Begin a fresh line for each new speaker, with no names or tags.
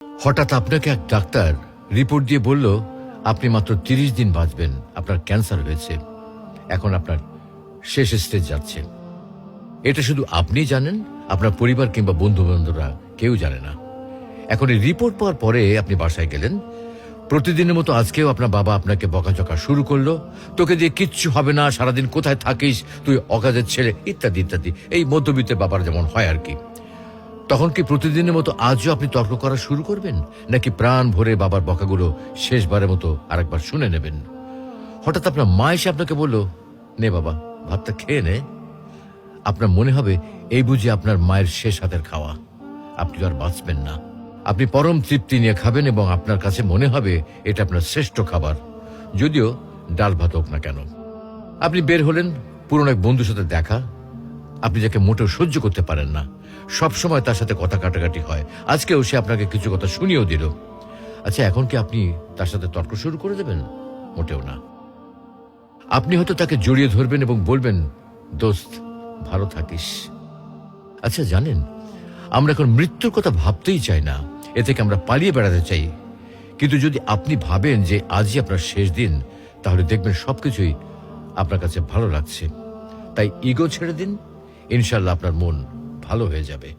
হঠাৎ আপনাকে এক ডাক্তার রিপোর্ট দিয়ে বলল আপনি মাত্র ৩০ দিন বাঁচবেন, আপনার ক্যান্সার হয়েছে, এখন আপনার শেষ স্টেজ যাচ্ছে। এটা শুধু আপনি জানেন, আপনার পরিবার কিংবা বন্ধু বান্ধবরা কেউ জানে না। এখন এই রিপোর্ট পাওয়ার পরে আপনি বাসায় গেলেন, প্রতিদিনের মতো আজকেও আপনার বাবা আপনাকে বকাঝকা শুরু করলো, তোকে দিয়ে কিচ্ছু হবে না, সারাদিন কোথায় থাকিস তুই, অকাজের ছেলে, ইত্যাদি ইত্যাদি। এই মধ্যবিত্তের বাবার যেমন হয় আর কি। তখন কি প্রতিদিনের মতো আজও আপনি তর্ক করা শুরু করবেন, নাকি প্রাণ ভরে বাবার বকাগুলো শেষবারের মতো আরেকবার শুনে নেবেন? হঠাৎ আপনার মা এসে আপনাকে বলল, নে বাবা ভাতটা খেয়ে নে। আপনার মনে হবে এই বুঝি আপনার মায়ের শেষ হাতের খাওয়া, আপনি আর বাঁচবেন না। আপনি পরম তৃপ্তি নিয়ে খাবেন এবং আপনার কাছে মনে হবে এটা আপনার শ্রেষ্ঠ খাবার, যদিও ডাল ভাত হোক না কেন। আপনি বের হলেন, পুরনো এক বন্ধুর সাথে দেখা, আপনি যাকে মোটেও সহ্য করতে পারেন না, সব সময় তার সাথে কথা কাটাকাটি হয়, আজকেও সে আপনাকে কিছু কথা শুনিয়েও দিল। আচ্ছা, এখন কি আপনি তার সাথে তর্ক শুরু করে দেবেন? মোটেও না। আপনি হয়তো তাকে জড়িয়ে ধরবেন এবং বলবেন, দোস্ত ভালো থাকিস। আচ্ছা জানেন, আমরা এখন মৃত্যুর কথা ভাবতেই চাই না, এ থেকে আমরা পালিয়ে বেড়াতে চাই। কিন্তু যদি আপনি ভাবেন যে আজই আপনার শেষ দিন, তাহলে দেখবেন সবকিছুই আপনার কাছে ভালো লাগছে। তাই ইগো ছেড়ে দিন, ইনশাল্লাহ আপনার মন ভালো হয়ে যাবে।